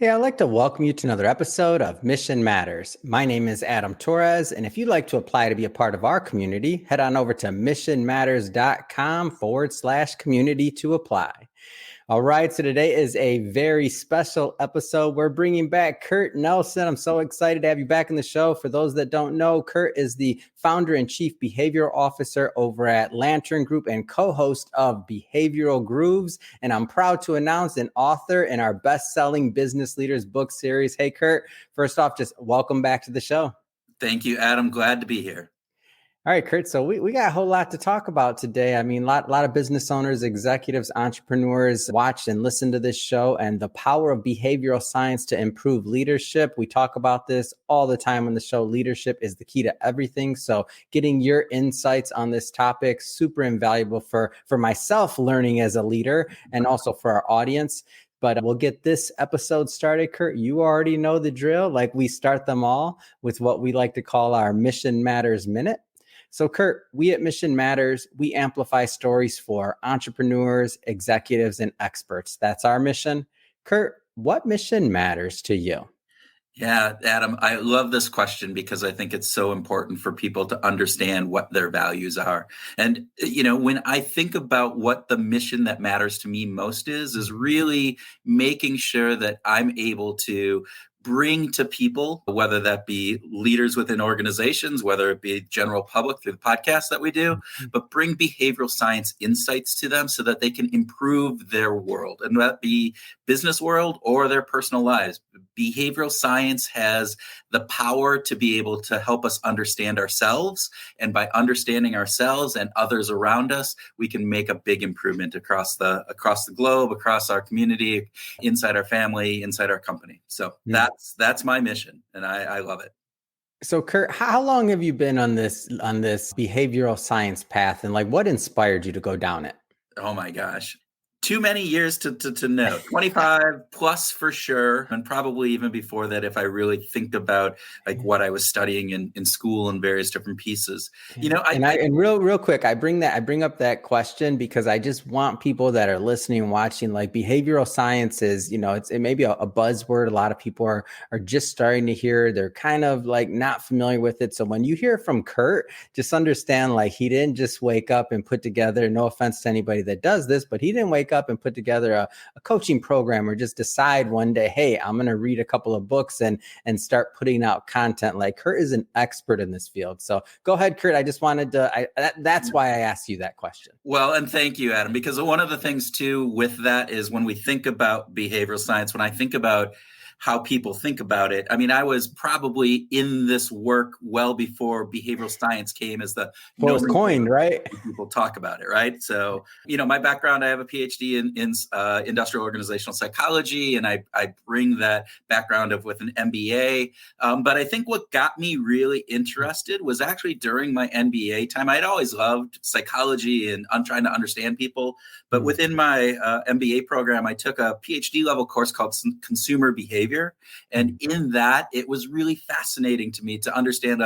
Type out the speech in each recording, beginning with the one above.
Hey, I'd like to welcome you to another episode of Mission Matters. My name is Adam Torres, and if you'd like to apply to be a part of our community, head on over to missionmatters.com/community to apply. All right, so today is a very special episode. We're bringing back Kurt Nelson. I'm so excited to have you back in the show. For those that don't know, Kurt is the founder and chief behavioral officer over at Lantern Group and co-host of Behavioral Grooves. And I'm proud to announce an author in our best-selling Business Leaders book series. Hey, Kurt, first off, just welcome back to the show. Thank you, Adam. Glad to be here. All right, Kurt. So we got a whole lot to talk about today. I mean, a lot of business owners, executives, entrepreneurs watch and listen to this show, and the power of behavioral science to improve leadership. We talk about this all the time on the show. Leadership is the key to everything. So getting your insights on this topic, super invaluable for myself learning as a leader and also for our audience. But we'll get this episode started. Kurt, you already know the drill. Like, we start them all with what we like to call our Mission Matters Minute. So, Kurt, we at Mission Matters, we amplify stories for entrepreneurs, executives, and experts. That's our mission. Kurt, what mission matters to you? Yeah, Adam, I love this question because I think it's so important for people to understand what their values are. And, when I think about what the mission that matters to me most is really making sure that I'm able to bring to people, whether that be leaders within organizations, whether it be general public through the podcast that we do, but bring behavioral science insights to them so that they can improve their world, and that be business world or their personal lives. Behavioral science has the power to be able to help us understand ourselves. And by understanding ourselves and others around us, we can make a big improvement across the globe, across our community, inside our family, inside our company. So that's my mission, and I love it. So, Kurt, how long have you been on this behavioral science path, and what inspired you to go down it? Oh my gosh. Too many years to know. 25 plus for sure. And probably even before that, if I really think about what I was studying in school and various different pieces. And real quick, I bring up that question because I just want people that are listening and watching, behavioral science is, it may be a buzzword. A lot of people are just starting to hear. They're kind of not familiar with it. So when you hear from Kurt, just understand he didn't just wake up and put together, no offense to anybody that does this, but he didn't wake up and put together a coaching program or just decide one day, hey, I'm going to read a couple of books and start putting out content. Kurt is an expert in this field. So go ahead, Kurt. I just wanted to, that's why I asked you that question. Well, and thank you, Adam, because one of the things too with that is when we think about behavioral science, when I think about how people think about it. I mean, I was probably in this work well before behavioral science came as the was coined, right? People talk about it, right? So, my background, I have a PhD in industrial organizational psychology, and I bring that background with an MBA. But I think what got me really interested was actually during my MBA time. I'd always loved psychology and trying to understand people. But within my MBA program, I took a PhD level course called Consumer Behavior. And in that, it was really fascinating to me to understand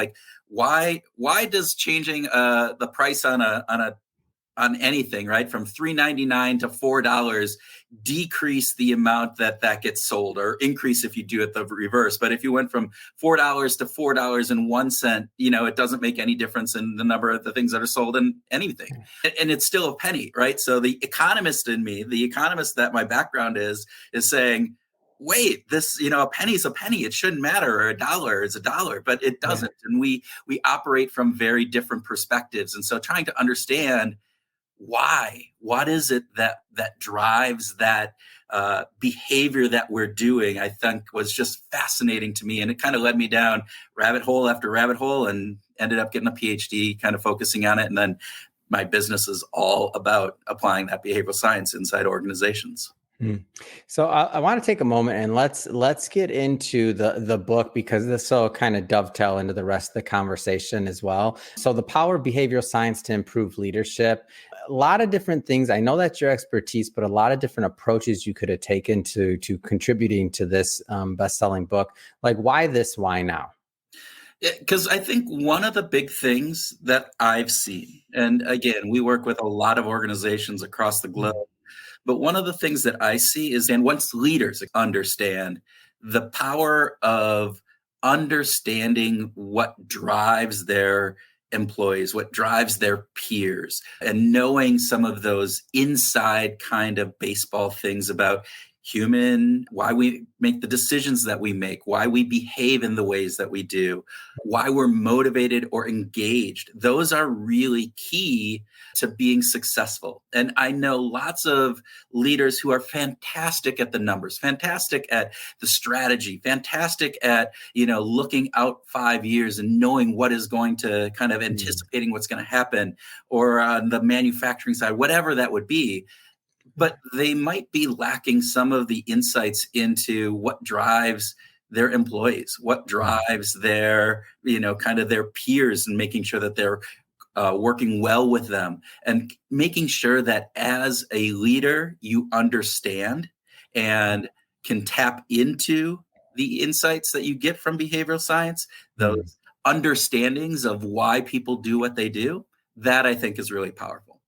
why does changing the price on anything, right, from $3.99 to $4 decrease the amount that gets sold, or increase if you do it the reverse. But if you went from $4 to $4.01, it doesn't make any difference in the number of the things that are sold in anything. And it's still a penny, right? So the economist in me, the economist that my background is saying, wait, this, a penny's a penny. It shouldn't matter. Or a dollar is a dollar, but it doesn't. Yeah. And we operate from very different perspectives. And so trying to understand what is it that drives that behavior that we're doing, I think was just fascinating to me. And it kind of led me down rabbit hole after rabbit hole and ended up getting a PhD, kind of focusing on it. And then my business is all about applying that behavioral science inside organizations. So I want to take a moment and let's get into the book, because this will kind of dovetail into the rest of the conversation as well. So the power of behavioral science to improve leadership, a lot of different things. I know that's your expertise, but a lot of different approaches you could have taken to contributing to this best-selling book. Why this? Why now? Because I think one of the big things that I've seen, and again, we work with a lot of organizations across the globe, but one of the things that I see is, and once leaders understand the power of understanding what drives their employees, what drives their peers, and knowing some of those inside kind of baseball things about why we make the decisions that we make, why we behave in the ways that we do, why we're motivated or engaged. Those are really key to being successful. And I know lots of leaders who are fantastic at the numbers, fantastic at the strategy, fantastic at, looking out 5 years and knowing what is going to kind of anticipating what's going to happen, or on the manufacturing side, whatever that would be. But they might be lacking some of the insights into what drives their employees, what drives their, kind of their peers, and making sure that they're working well with them, and making sure that as a leader, you understand and can tap into the insights that you get from behavioral science, those understandings of why people do what they do. That, I think, is really powerful.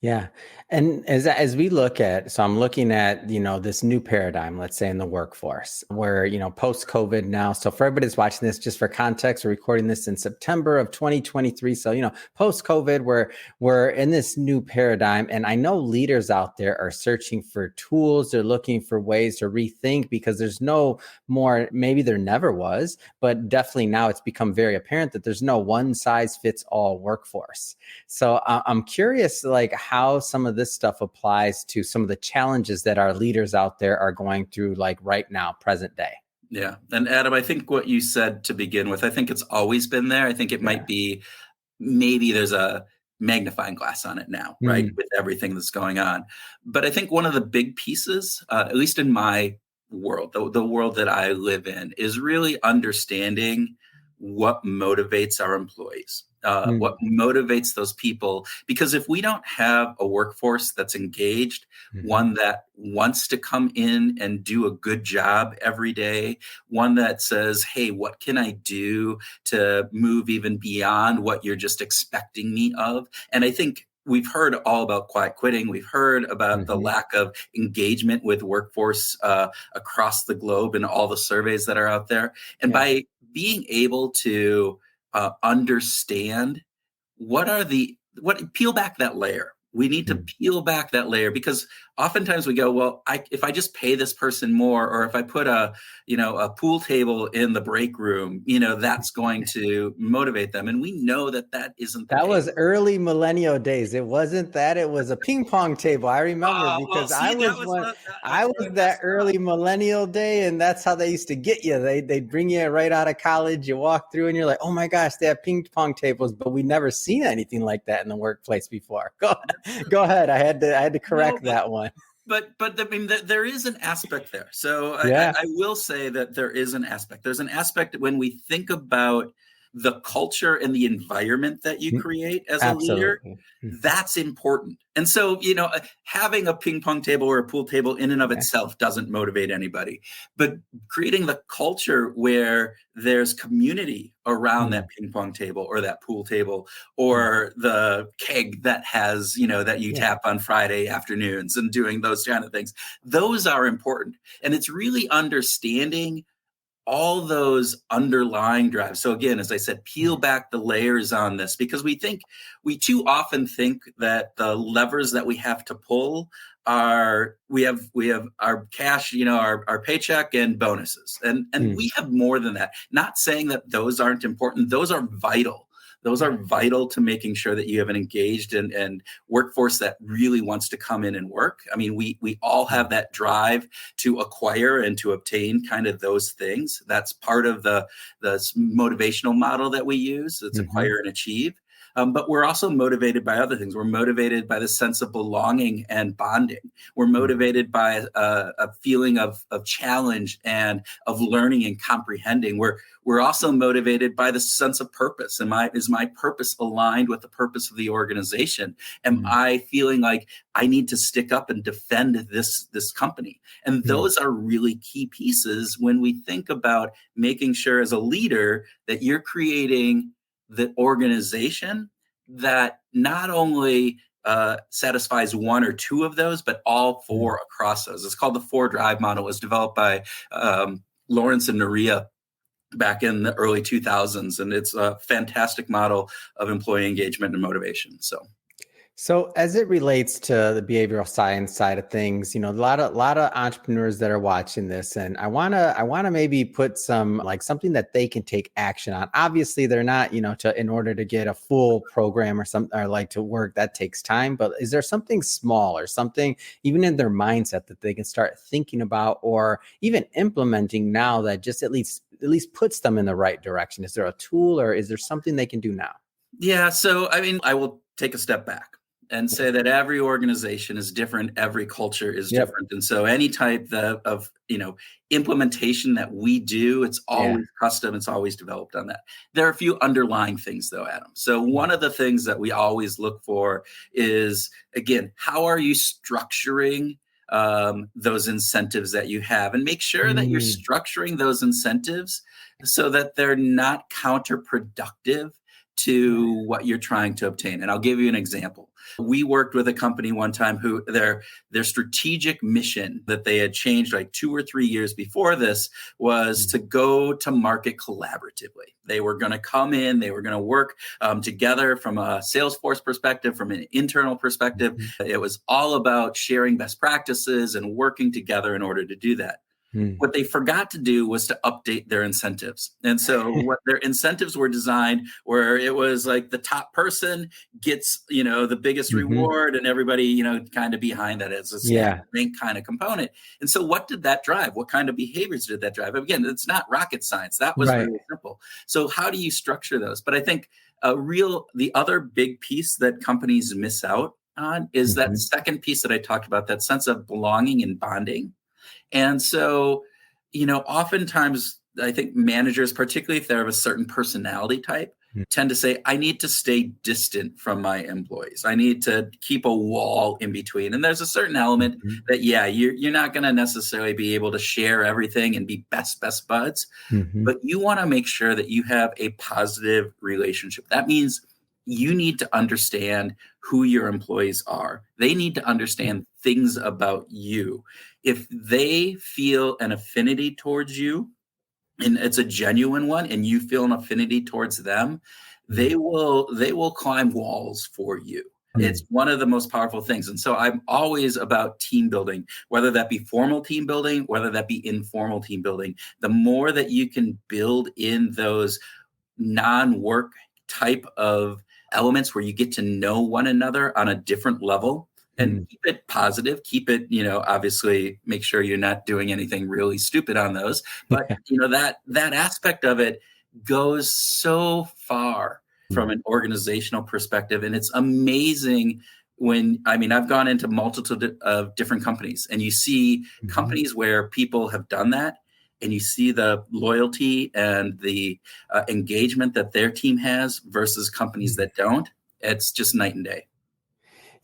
Yeah. And as we look at, so I'm looking at, this new paradigm, let's say in the workforce, where, post COVID now. So for everybody that's watching this, just for context, we're recording this in September of 2023. So, post COVID, we're in this new paradigm. And I know leaders out there are searching for tools. They're looking for ways to rethink, because there's no more, maybe there never was, but definitely now it's become very apparent that there's no one size fits all workforce. So I'm curious, like, how some of this stuff applies to some of the challenges that our leaders out there are going through, like right now, present day. Yeah. And Adam, I think what you said to begin with, I think it's always been there. I think it might be, maybe there's a magnifying glass on it now, right? With everything that's going on. But I think one of the big pieces, at least in my world, the world that I live in, is really understanding what motivates our employees. What motivates those people. Because if we don't have a workforce that's engaged, one that wants to come in and do a good job every day, one that says, hey, what can I do to move even beyond what you're just expecting me of? And I think we've heard all about quiet quitting. We've heard about the lack of engagement with workforce across the globe and all the surveys that are out there. And by being able to understand peel back that layer. We need to peel back that layer, because oftentimes we go, well, if I just pay this person more, or if I put a pool table in the break room, that's going to motivate them. And we know that isn't the case. Was early millennial days. It wasn't that. It was a ping pong table. I remember, because I was that early millennial day, and that's how they used to get you. They'd bring you right out of college. You walk through and you're like, oh my gosh, they have ping pong tables, but we never seen anything like that in the workplace before. Go ahead. I had to correct that one. But I mean, there is an aspect there. So I will say that there is an aspect. There's an aspect when we think about the culture and the environment that you create as a leader. That's important. And so, having a ping pong table or a pool table in and of itself doesn't motivate anybody. But creating the culture where there's community around that ping pong table or that pool table, or the keg that has, that you tap on Friday afternoons, and doing those kind of things, those are important. And it's really understanding all those underlying drives. So again, as I said, peel back the layers on this, because we too often think that the levers that we have to pull are, we have our cash, our paycheck and bonuses. And we have more than that. Not saying that those aren't important. Those are vital. Those are vital to making sure that you have an engaged and workforce that really wants to come in and work. I mean, we all have that drive to acquire and to obtain kind of those things. That's part of the motivational model that we use. It's acquire and achieve. But we're also motivated by other things. We're motivated by the sense of belonging and bonding. We're motivated by a feeling of challenge and of learning and comprehending. We're also motivated by the sense of purpose. Is my purpose aligned with the purpose of the organization? Am I feeling like I need to stick up and defend this company? And those are really key pieces when we think about making sure as a leader that you're creating the organization that not only satisfies one or two of those, but all four across those. It's called the 4 Drive model. It was developed by Lawrence and Naria back in the early 2000s. And it's a fantastic model of employee engagement and motivation. So as it relates to the behavioral science side of things, a lot of entrepreneurs that are watching this, and I wanna maybe put some like something that they can take action on. Obviously, they're not, in order to get a full program or something or like to work, that takes time. But is there something small or something even in their mindset that they can start thinking about or even implementing now that just at least puts them in the right direction? Is there a tool or is there something they can do now? Yeah. So, I mean, I will take a step back and say that every organization is different, every culture is different. And so any type of implementation that we do, it's always custom, it's always developed on that. There are a few underlying things though, Adam. So one of the things that we always look for is, again, how are you structuring those incentives that you have, and make sure that you're structuring those incentives so that they're not counterproductive to what you're trying to obtain. And I'll give you an example. We worked with a company one time who their strategic mission that they had changed like 2 or 3 years before this was to go to market collaboratively. They were going to come in, they were going to work together from a Salesforce perspective, from an internal perspective. It was all about sharing best practices and working together in order to do that. What they forgot to do was to update their incentives. And so what their incentives were designed where it was like the top person gets, the biggest reward and everybody, kind of behind that as a rank kind of component. And so what did that drive? What kind of behaviors did that drive? Again, it's not rocket science. That was really simple. So how do you structure those? But I think the other big piece that companies miss out on is that second piece that I talked about, that sense of belonging and bonding. And so, oftentimes I think managers, particularly if they're of a certain personality type, tend to say, I need to stay distant from my employees. I need to keep a wall in between. And there's a certain element that, you're not going to necessarily be able to share everything and be best buds, but you want to make sure that you have a positive relationship. That means you need to understand who your employees are. They need to understand things about you. If they feel an affinity towards you, and it's a genuine one, and you feel an affinity towards them, they will climb walls for you. It's one of the most powerful things. And so I'm always about team building, whether that be formal team building, whether that be informal team building. The more that you can build in those non-work type of elements where you get to know one another on a different level, and keep it positive, keep it, obviously make sure you're not doing anything really stupid on those. But, that aspect of it goes so far from an organizational perspective. And it's amazing I've gone into multitude of different companies, and you see companies where people have done that, and you see the loyalty and the engagement that their team has versus companies that don't. It's just night and day.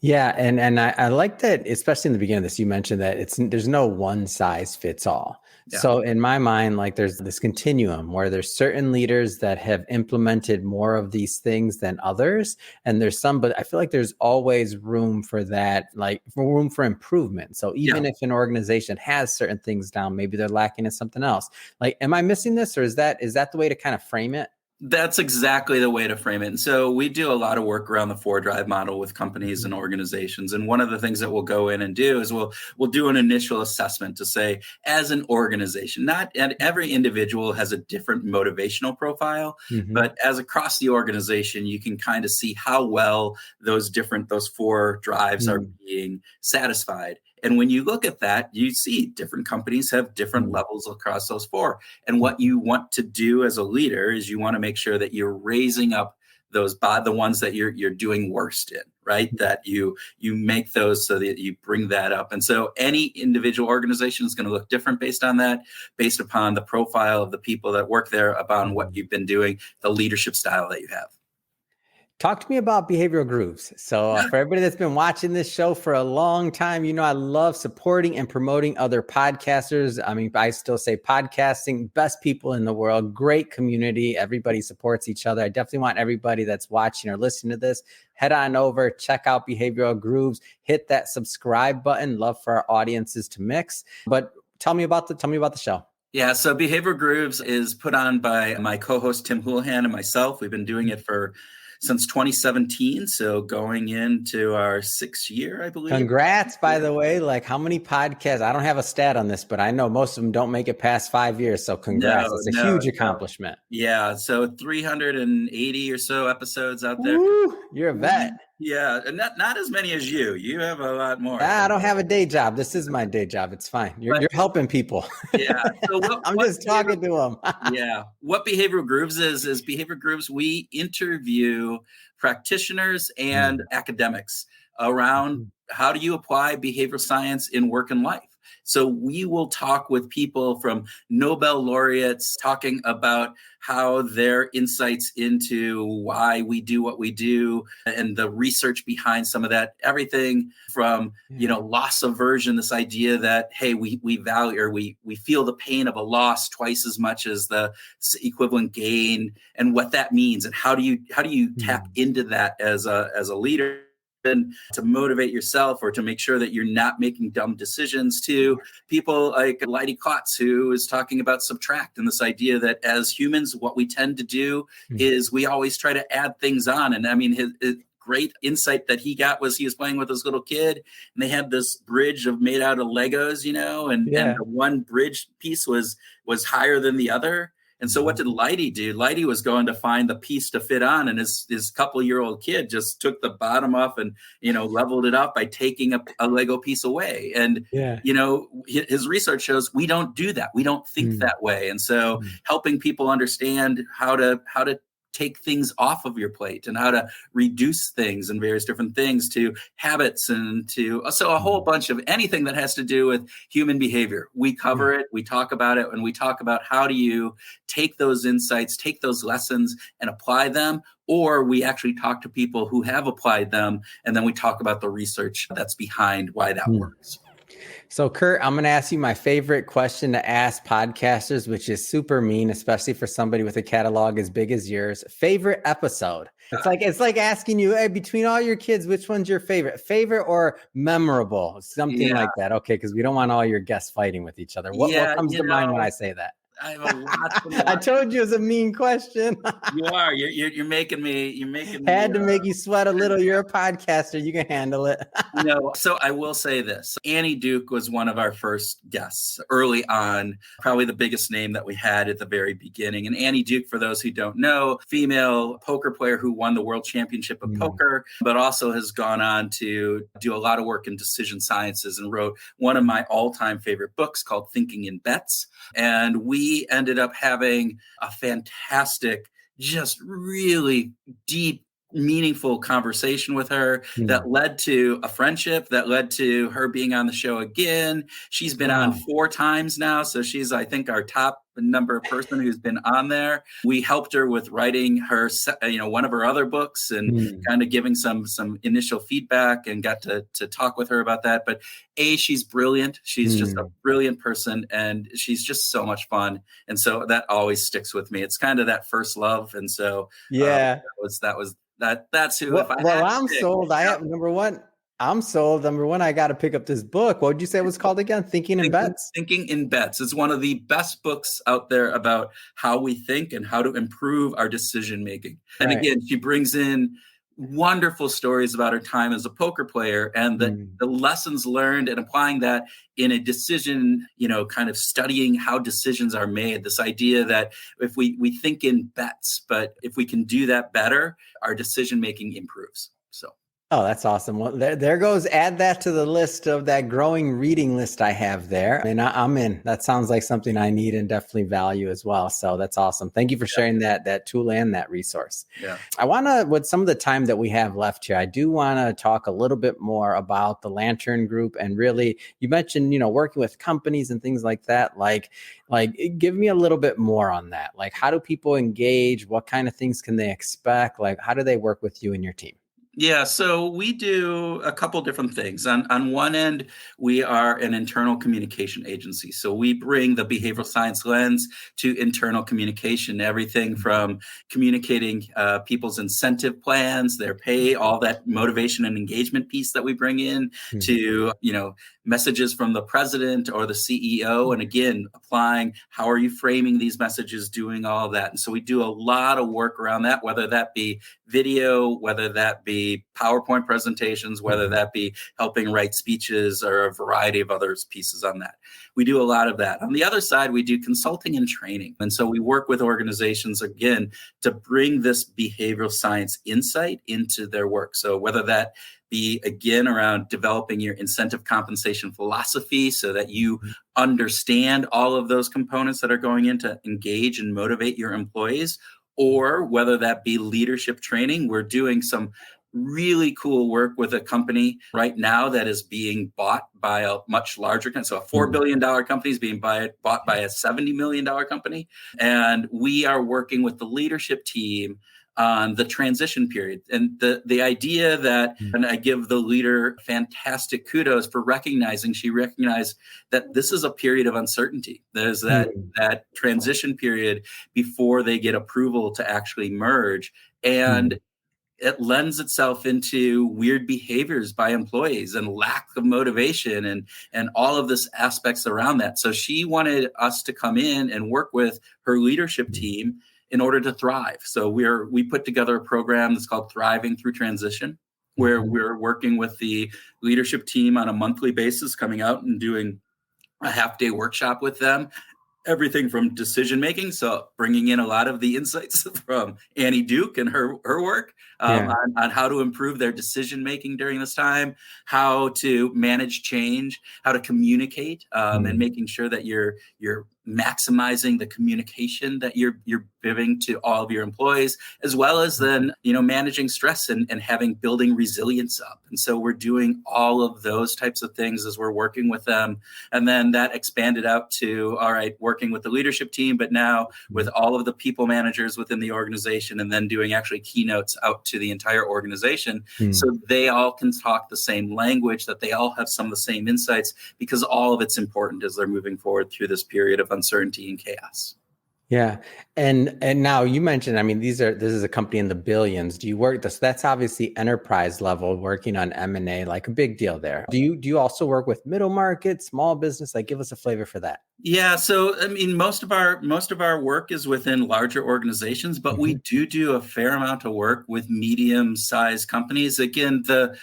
Yeah, and I like that, especially in the beginning of this, you mentioned that there's no one size fits all. Yeah. So in my mind, like there's this continuum where there's certain leaders that have implemented more of these things than others, and there's some, but I feel like there's always room for that, like room for improvement. So even if an organization has certain things down, maybe they're lacking in something else. Like, am I missing this, or is that the way to kind of frame it? That's exactly the way to frame it. And so we do a lot of work around the 4Drive model with companies and organizations. And one of the things that we'll go in and do is we'll do an initial assessment to say, as an organization, and every individual has a different motivational profile, but as across the organization, you can kind of see how well those 4 drives are being satisfied. And when you look at that, you see different companies have different levels across those 4. And what you want to do as a leader is you want to make sure that you're raising up those the ones that you're doing worst in, right? That you make those so that you bring that up. And so any individual organization is going to look different based on that, based upon the profile of the people that work there, upon what you've been doing, the leadership style that you have. Talk to me about Behavioral Grooves. So for everybody that's been watching this show for a long time, I love supporting and promoting other podcasters. I mean, I still say podcasting, best people in the world, great community. Everybody supports each other. I definitely want everybody that's watching or listening to this, head on over, check out Behavioral Grooves, hit that subscribe button. Love for our audiences to mix. But tell me about the show. Yeah, so Behavior Grooves is put on by my co-host Tim Houlihan and myself. We've been doing it since 2017, so going into our 6th year, I believe. Congrats, by the way. Like, how many podcasts? I don't have a stat on this, but I know most of them don't make it past 5 years. So congrats. It's a huge accomplishment. Yeah, so 380 or so episodes out there. Woo, you're a vet. Yeah, and not as many as you. You have a lot more. I don't have a day job. This is my day job. It's fine. You're helping people. Yeah. So I'm just talking to them. Yeah. What Behavioral Grooves is Behavior Grooves, we interview practitioners and academics around how do you apply behavioral science in work and life. So we will talk with people from Nobel laureates talking about how their insights into why we do what we do and the research behind some of that, everything from, loss aversion, this idea that, hey, we value or we feel the pain of a loss twice as much as the equivalent gain, and what that means, and how do you tap into that as a leader, and to motivate yourself or to make sure that you're not making dumb decisions, to people like Leidy Klotz, who is talking about subtract, and this idea that as humans, what we tend to do is we always try to add things on. And I mean, his great insight that he got was he was playing with his little kid and they had this bridge made out of Legos, and the one bridge piece was higher than the other. And so what did Leidy do? Leidy was going to find the piece to fit on, and his couple-year-old kid just took the bottom off and, leveled it up by taking a Lego piece away. And, his research shows we don't do that. We don't think that way. And so helping people understand how to take things off of your plate and how to reduce things and various different things to habits and to a whole bunch of anything that has to do with human behavior. We cover it, we talk about it, and we talk about how do you take those insights, take those lessons and apply them, or we actually talk to people who have applied them, and then we talk about the research that's behind why that works. So, Kurt, I'm going to ask you my favorite question to ask podcasters, which is super mean, especially for somebody with a catalog as big as yours. Favorite episode? It's like asking you, hey, between all your kids, which one's your favorite or memorable? Something like that. Okay, because we don't want all your guests fighting with each other. What comes to mind when I say that? I have a lot. I told you it was a mean question. You are. You're making me. Had to make you sweat a little. You're a podcaster. You can handle it. So I will say this. Annie Duke was one of our first guests early on, probably the biggest name that we had at the very beginning. And Annie Duke, for those who don't know, female poker player who won the World Championship of Poker, but also has gone on to do a lot of work in decision sciences and wrote one of my all-time favorite books called Thinking in Bets. And we ended up having a fantastic, just really deep, meaningful conversation with her that led to a friendship, that led to her being on the show again. She's been on 4 times now. So she's, I think, our top number of person who's been on there. We helped her with writing her, one of her other books and kind of giving some initial feedback, and got to talk with her about that. But she's brilliant. She's just a brilliant person, and she's just so much fun. And so that always sticks with me. It's kind of that first love. And so that's who. I'm sold. I have number one. I'm sold. Number one, I got to pick up this book. What would you say it was called again? Thinking in Bets. Thinking in Bets. It's one of the best books out there about how we think and how to improve our decision making. And again, she brings in wonderful stories about her time as a poker player and the lessons learned, and applying that in a decision, kind of studying how decisions are made. This idea that if we think in bets, but if we can do that better, our decision making improves. So. Oh, that's awesome. Well, there goes. Add that to the list of that growing reading list I have there. And I'm in. That sounds like something I need and definitely value as well. So that's awesome. Thank you for sharing that tool and that resource. Yeah. I want to, with some of the time that we have left here, I do want to talk a little bit more about the Lantern Group. And really, you mentioned, working with companies and things like that. Like give me a little bit more on that. Like, how do people engage? What kind of things can they expect? Like, how do they work with you and your team? Yeah, so we do a couple different things. On one end, we are an internal communication agency. So we bring the behavioral science lens to internal communication, everything from communicating people's incentive plans, their pay, all that motivation and engagement piece that we bring in to, messages from the president or the CEO. And again, applying how are you framing these messages, doing all of that. And so we do a lot of work around that, whether that be video, whether that be PowerPoint presentations, whether that be helping write speeches or a variety of other pieces on that. We do a lot of that. On the other side, we do consulting and training. And so we work with organizations, again, to bring this behavioral science insight into their work. So whether that be, again, around developing your incentive compensation philosophy so that you understand all of those components that are going in to engage and motivate your employees, or whether that be leadership training. We're doing some really cool work with a company right now that is being bought by a much larger company. So a $4 billion company is being bought by a $70 million company. And we are working with the leadership team on the transition period. And the idea that, and I give the leader fantastic kudos for she recognized that this is a period of uncertainty. There's that transition period before they get approval to actually merge. And it lends itself into weird behaviors by employees and lack of motivation and all of this aspects around that. So she wanted us to come in and work with her leadership team in order to thrive. So we put together a program that's called Thriving Through Transition, where we're working with the leadership team on a monthly basis, coming out and doing a half-day workshop with them. Everything from decision making, so bringing in a lot of the insights from Annie Duke and her work on how to improve their decision making during this time, how to manage change, how to communicate, and making sure that you're maximizing the communication that you're giving to all of your employees, as well as then managing stress and building resilience up. And so we're doing all of those types of things as we're working with them, and then that expanded out to working with the leadership team, but now with all of the people managers within the organization, and then doing actually keynotes out to the entire organization, so they all can talk the same language, that they all have some of the same insights, because all of it's important as they're moving forward through this period of uncertainty and chaos. Yeah. And now you mentioned, this is a company in the billions. Do you work this? That's obviously enterprise level, working on M&A, like a big deal there. Do you also work with middle market, small business? Like, give us a flavor for that. Yeah. So, most of our work is within larger organizations, but we do a fair amount of work with medium-sized companies. Again, the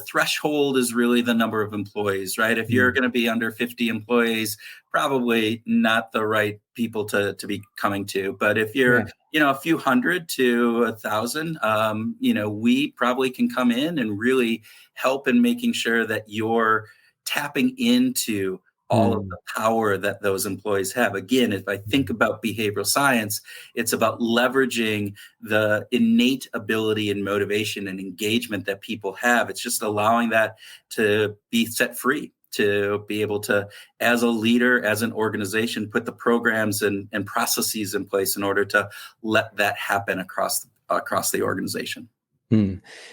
threshold is really the number of employees, right? If you're going to be under 50 employees, probably not the right people to be coming to. But if you're, a few hundred to 1,000, we probably can come in and really help in making sure that you're tapping into all of the power that those employees have. Again, if I think about behavioral science, it's about leveraging the innate ability and motivation and engagement that people have. It's just allowing that to be set free, to be able to, as a leader, as an organization, put the programs and processes in place in order to let that happen across the organization.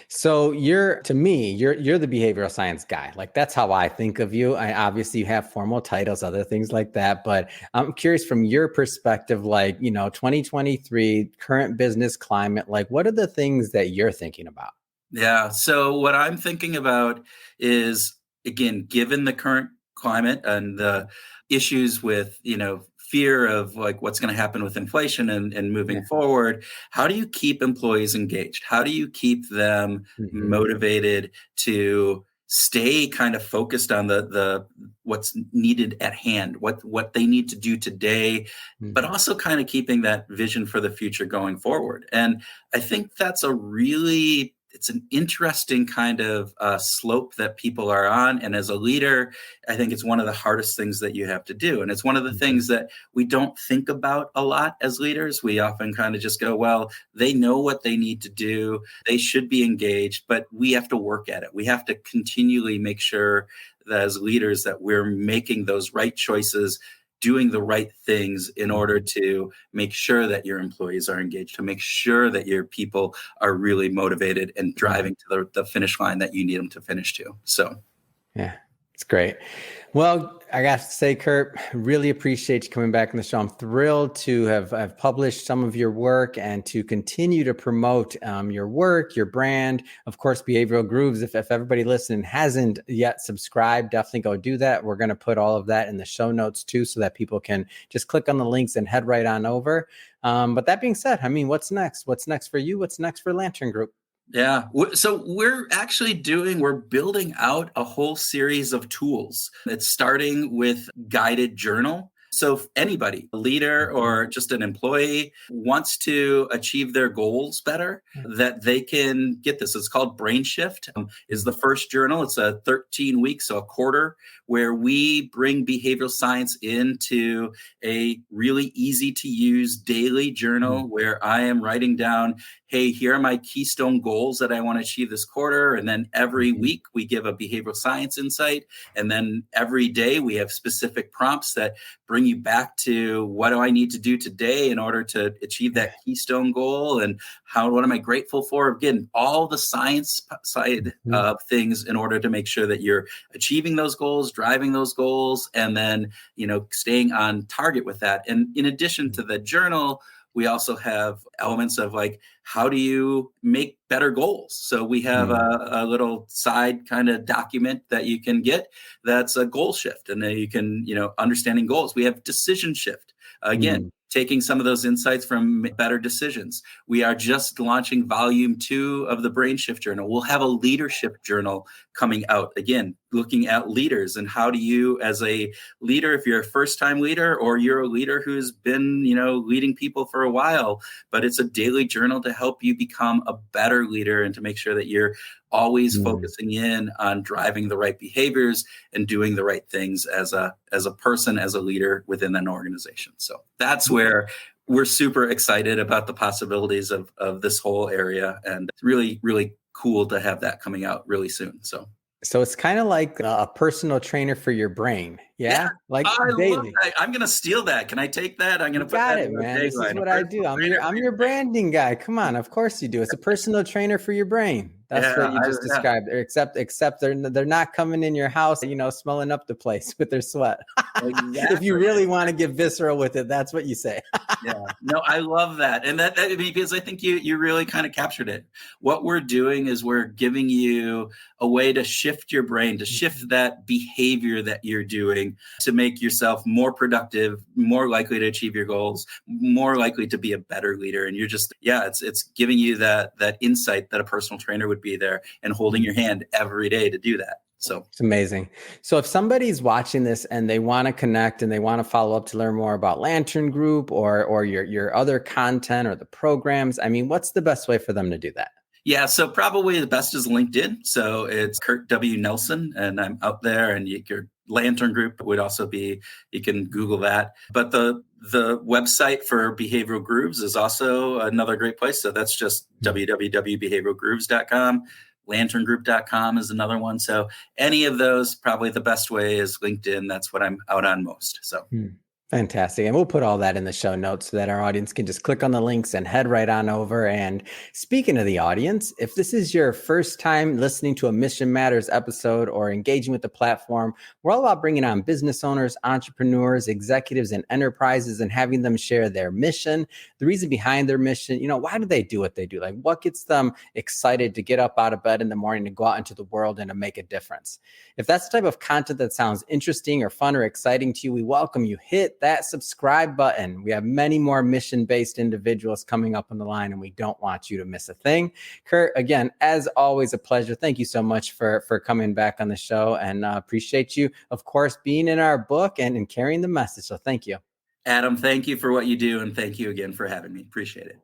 So you're the behavioral science guy. Like, that's how I think of you. Obviously you have formal titles, other things like that, but I'm curious from your perspective, 2023 current business climate, like, what are the things that you're thinking about? Yeah. So what I'm thinking about is, again, given the current climate and the issues with, fear of what's going to happen with inflation and moving forward, how do you keep employees engaged? How do you keep them motivated to stay kind of focused on the what's needed at hand, what they need to do today, but also kind of keeping that vision for the future going forward? And I think that's it's an interesting kind of slope that people are on. And as a leader, I think it's one of the hardest things that you have to do. And it's one of the things that we don't think about a lot as leaders. We often kind of just go, well, they know what they need to do. They should be engaged, but we have to work at it. We have to continually make sure that as leaders that we're making those right choices, doing the right things in order to make sure that your employees are engaged, to make sure that your people are really motivated and driving to the finish line that you need them to finish to. So, yeah. It's great. Well, I got to say, Kurt, really appreciate you coming back on the show. I'm thrilled to have published some of your work and to continue to promote your work, your brand. Of course, Behavioral Grooves. If everybody listening hasn't yet subscribed, definitely go do that. We're going to put all of that in the show notes too, so that people can just click on the links and head right on over. But that being said, I mean, what's next? What's next for you? What's next for Lantern Group? Yeah. So we're building out a whole series of tools. It's starting with guided journal. So if anybody, a leader or just an employee, wants to achieve their goals better, that they can get this. It's called Brain Shift, is the first journal. It's a 13 weeks, so a quarter, where we bring behavioral science into a really easy to use daily journal where I am writing down, hey, here are my keystone goals that I want to achieve this quarter. And then every week we give a behavioral science insight. And then every day we have specific prompts that bring you back to what do I need to do today in order to achieve that keystone goal, and what am I grateful for? Again, all the science side of things in order to make sure that you're achieving those goals, driving those goals, and then, staying on target with that. And in addition to the journal, we also have elements of like, how do you make better goals? So we have a little side kind of document that you can get that's a goal shift. And then you can, understanding goals. We have decision shift. Again, taking some of those insights from better decisions. We are just launching volume 2 of the Brain Shift Journal. We'll have a leadership journal coming out, again, looking at leaders and how do you, as a leader, if you're a first-time leader or you're a leader who's been, leading people for a while, but it's a daily journal to help you become a better leader and to make sure that you're always focusing in on driving the right behaviors and doing the right things as a person, as a leader within an organization. So that's where we're super excited about the possibilities of this whole area, and it's really, really cool to have that coming out really soon. So it's kind of like a personal trainer for your brain. Yeah. Like I daily. love that. I'm going to steal that. Can I take that? I'm going to put Got that it, in the man. This is tagline. what I do. I'm your branding guy. Come on. Of course you do. It's a personal trainer for your brain. That's what you just described. Except they're not coming in your house, smelling up the place with their sweat. Exactly. If you really want to get visceral with it, that's what you say. Yeah. No, I love that. And that because I think you really kind of captured it. What we're doing is we're giving you a way to shift your brain, to shift that behavior that you're doing to make yourself more productive, more likely to achieve your goals, more likely to be a better leader. And you're just, it's giving you that insight that a personal trainer would be there and holding your hand every day to do that. So it's amazing. So if somebody's watching this and they want to connect and they want to follow up to learn more about Lantern Group or your other content or the programs, I mean, what's the best way for them to do that? Yeah, so probably the best is LinkedIn. So it's Kurt W. Nelson, and I'm out there. And your Lantern Group would also be, you can Google that. But the website for Behavioral Grooves is also another great place. So that's just www.behavioralgrooves.com. LanternGroup.com is another one. So any of those, probably the best way is LinkedIn. That's what I'm out on most. So. Fantastic. And we'll put all that in the show notes so that our audience can just click on the links and head right on over. And speaking of the audience, if this is your first time listening to a Mission Matters episode or engaging with the platform, we're all about bringing on business owners, entrepreneurs, executives, and enterprises and having them share their mission, the reason behind their mission. Why do they do what they do? Like, what gets them excited to get up out of bed in the morning to go out into the world and to make a difference? If that's the type of content that sounds interesting or fun or exciting to you, we welcome you. Hit that subscribe button. We have many more mission-based individuals coming up on the line, and we don't want you to miss a thing. Kurt, again, as always, a pleasure. Thank you so much for coming back on the show, and appreciate you, of course, being in our book and carrying the message. So thank you. Adam, thank you for what you do, and thank you again for having me. Appreciate it.